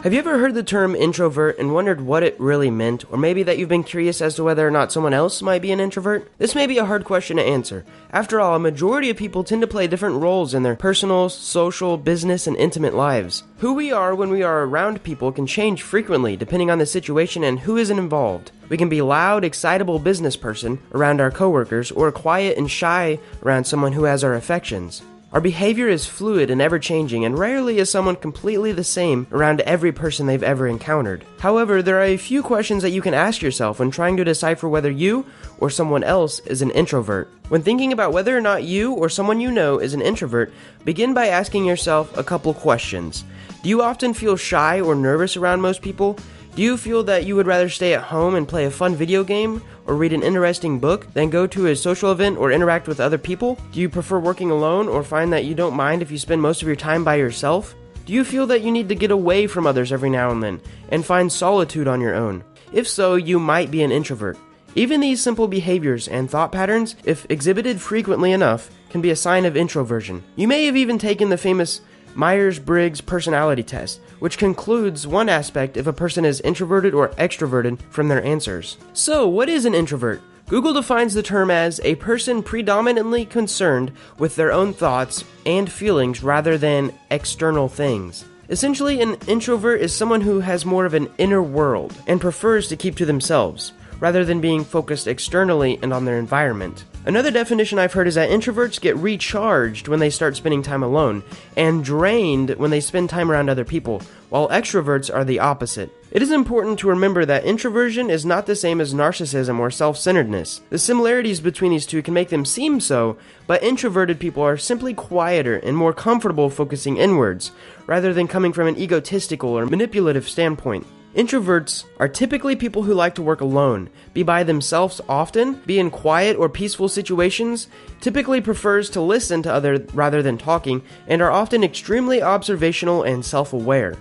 Have you ever heard the term introvert and wondered what it really meant, or maybe that you've been curious as to whether or not someone else might be an introvert? This may be a hard question to answer. After all, a majority of people tend to play different roles in their personal, social, business, and intimate lives. Who we are when we are around people can change frequently depending on the situation and who is involved. We can be a loud, excitable business person around our coworkers, or quiet and shy around someone who has our affections. Our behavior is fluid and ever-changing, and rarely is someone completely the same around every person they've ever encountered. However, there are a few questions that you can ask yourself when trying to decipher whether you or someone else is an introvert. When thinking about whether or not you or someone you know is an introvert, begin by asking yourself a couple questions. Do you often feel shy or nervous around most people? Do you feel that you would rather stay at home and play a fun video game or read an interesting book than go to a social event or interact with other people? Do you prefer working alone or find that you don't mind if you spend most of your time by yourself? Do you feel that you need to get away from others every now and then and find solitude on your own? If so, you might be an introvert. Even these simple behaviors and thought patterns, if exhibited frequently enough, can be a sign of introversion. You may have even taken the famous Myers-Briggs personality test, which concludes one aspect if a person is introverted or extroverted from their answers. So, what is an introvert? Google defines the term as a person predominantly concerned with their own thoughts and feelings rather than external things. Essentially, an introvert is someone who has more of an inner world and prefers to keep to themselves, rather than being focused externally and on their environment. Another definition I've heard is that introverts get recharged when they start spending time alone, and drained when they spend time around other people, while extroverts are the opposite. It is important to remember that introversion is not the same as narcissism or self-centeredness. The similarities between these two can make them seem so, but introverted people are simply quieter and more comfortable focusing inwards, rather than coming from an egotistical or manipulative standpoint. Introverts are typically people who like to work alone, be by themselves often, be in quiet or peaceful situations, typically prefers to listen to others rather than talking, and are often extremely observational and self-aware.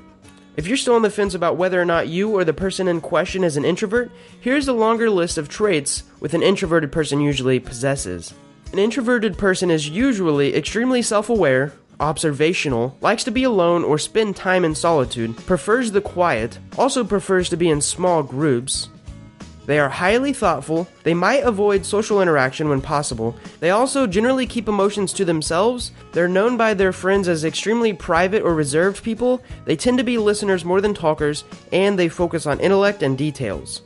If you're still on the fence about whether or not you or the person in question is an introvert, here's a longer list of traits with an introverted person usually possesses. An introverted person is usually extremely self-aware, observational, likes to be alone or spend time in solitude, prefers the quiet, also prefers to be in small groups. They are highly thoughtful, they might avoid social interaction when possible, they also generally keep emotions to themselves, they're known by their friends as extremely private or reserved people, they tend to be listeners more than talkers, and they focus on intellect and details.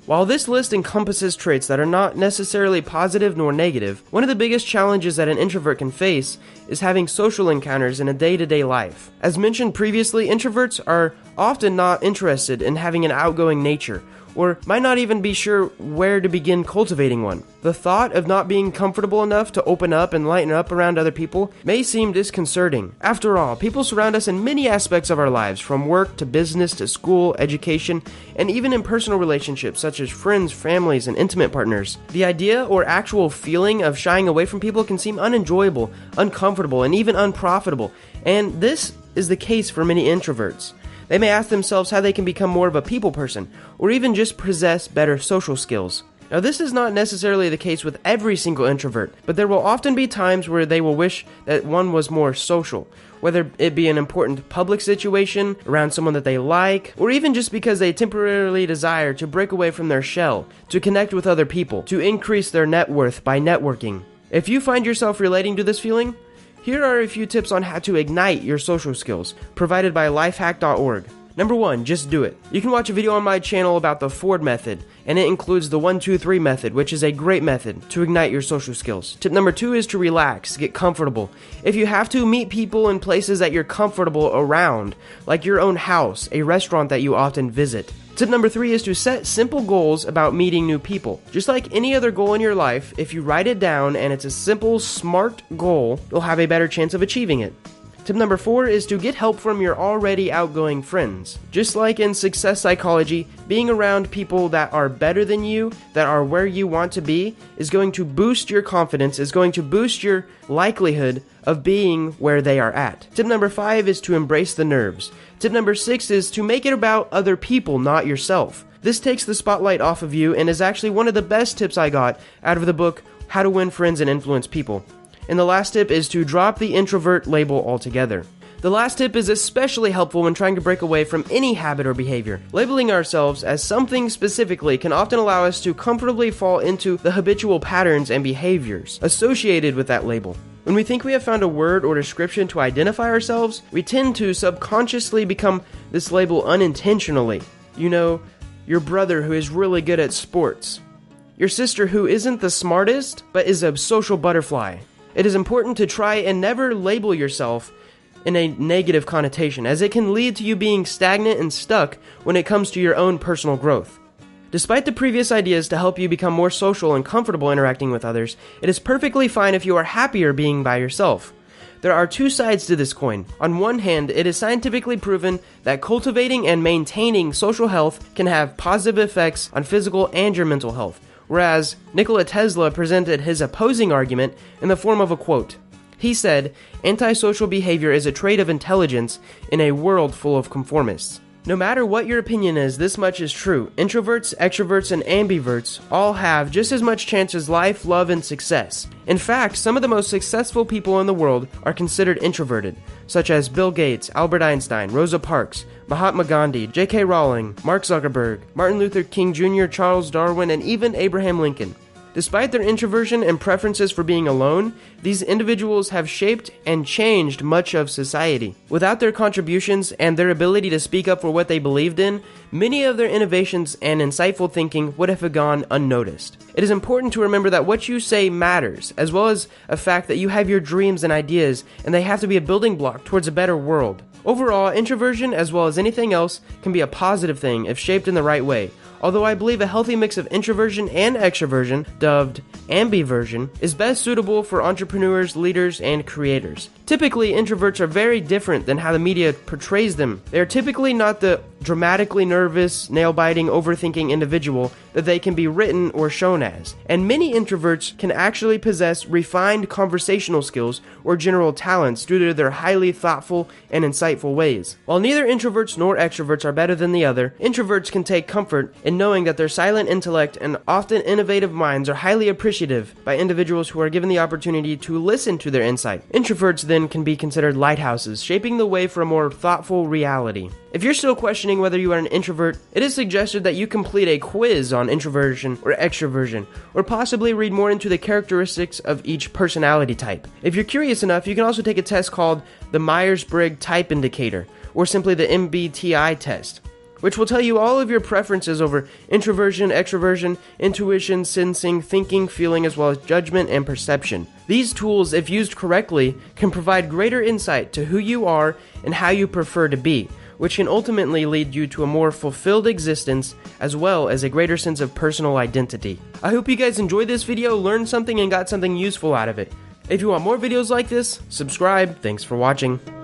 While this list encompasses traits that are not necessarily positive nor negative, one of the biggest challenges that an introvert can face is having social encounters in a day-to-day life. As mentioned previously, introverts are often not interested in having an outgoing nature, or might not even be sure where to begin cultivating one. The thought of not being comfortable enough to open up and lighten up around other people may seem disconcerting. After all, people surround us in many aspects of our lives, from work to business to school, education, and even in personal relationships such as friends, families, and intimate partners. The idea or actual feeling of shying away from people can seem unenjoyable, uncomfortable, and even unprofitable, and this is the case for many introverts. They may ask themselves how they can become more of a people person, or even just possess better social skills. Now, this is not necessarily the case with every single introvert, but there will often be times where they will wish that one was more social, whether it be an important public situation, around someone that they like, or even just because they temporarily desire to break away from their shell, to connect with other people, to increase their net worth by networking. If you find yourself relating to this feeling, here are a few tips on how to ignite your social skills, provided by lifehack.org. Number 1, just do it. You can watch a video on my channel about the Ford method, and it includes the 1-2-3 method, which is a great method to ignite your social skills. Tip number 2 is to relax, get comfortable. If you have to, meet people in places that you're comfortable around, like your own house, a restaurant that you often visit. Tip number 3 is to set simple goals about meeting new people. Just like any other goal in your life, if you write it down and it's a simple, smart goal, you'll have a better chance of achieving it. Tip number 4 is to get help from your already outgoing friends. Just like in success psychology, being around people that are better than you, that are where you want to be, is going to boost your confidence, is going to boost your likelihood of being where they are at. Tip number 5 is to embrace the nerves. Tip number 6 is to make it about other people, not yourself. This takes the spotlight off of you and is actually one of the best tips I got out of the book, How to Win Friends and Influence People. And the last tip is to drop the introvert label altogether. The last tip is especially helpful when trying to break away from any habit or behavior. Labeling ourselves as something specifically can often allow us to comfortably fall into the habitual patterns and behaviors associated with that label. When we think we have found a word or description to identify ourselves, we tend to subconsciously become this label unintentionally. You know, your brother who is really good at sports. Your sister who isn't the smartest, but is a social butterfly. It is important to try and never label yourself in a negative connotation, as it can lead to you being stagnant and stuck when it comes to your own personal growth. Despite the previous ideas to help you become more social and comfortable interacting with others, it is perfectly fine if you are happier being by yourself. There are two sides to this coin. On one hand, it is scientifically proven that cultivating and maintaining social health can have positive effects on physical and your mental health, whereas Nikola Tesla presented his opposing argument in the form of a quote. He said, "Antisocial behavior is a trait of intelligence in a world full of conformists." No matter what your opinion is, this much is true. Introverts, extroverts, and ambiverts all have just as much chance as life, love, and success. In fact, some of the most successful people in the world are considered introverted, such as Bill Gates, Albert Einstein, Rosa Parks, Mahatma Gandhi, J.K. Rowling, Mark Zuckerberg, Martin Luther King Jr., Charles Darwin, and even Abraham Lincoln. Despite their introversion and preferences for being alone, these individuals have shaped and changed much of society. Without their contributions and their ability to speak up for what they believed in, many of their innovations and insightful thinking would have gone unnoticed. It is important to remember that what you say matters, as well as a fact that you have your dreams and ideas, and they have to be a building block towards a better world. Overall, introversion, as well as anything else, can be a positive thing if shaped in the right way. Although I believe a healthy mix of introversion and extroversion, dubbed ambiversion, is best suitable for entrepreneurs, leaders, and creators. Typically, introverts are very different than how the media portrays them. They are typically not the dramatically nervous, nail-biting, overthinking individual that they can be written or shown as. And many introverts can actually possess refined conversational skills or general talents due to their highly thoughtful and insightful ways. While neither introverts nor extroverts are better than the other, introverts can take comfort in knowing that their silent intellect and often innovative minds are highly appreciative by individuals who are given the opportunity to listen to their insight. Introverts then can be considered lighthouses, shaping the way for a more thoughtful reality. If you're still questioning whether you are an introvert, it is suggested that you complete a quiz on introversion or extroversion, or possibly read more into the characteristics of each personality type. If you're curious enough, you can also take a test called the Myers-Briggs Type Indicator, or simply the MBTI test, which will tell you all of your preferences over introversion, extroversion, intuition, sensing, thinking, feeling, as well as judgment and perception. These tools, if used correctly, can provide greater insight to who you are and how you prefer to be, which can ultimately lead you to a more fulfilled existence, as well as a greater sense of personal identity. I hope you guys enjoyed this video, learned something, and got something useful out of it. If you want more videos like this, subscribe. Thanks for watching.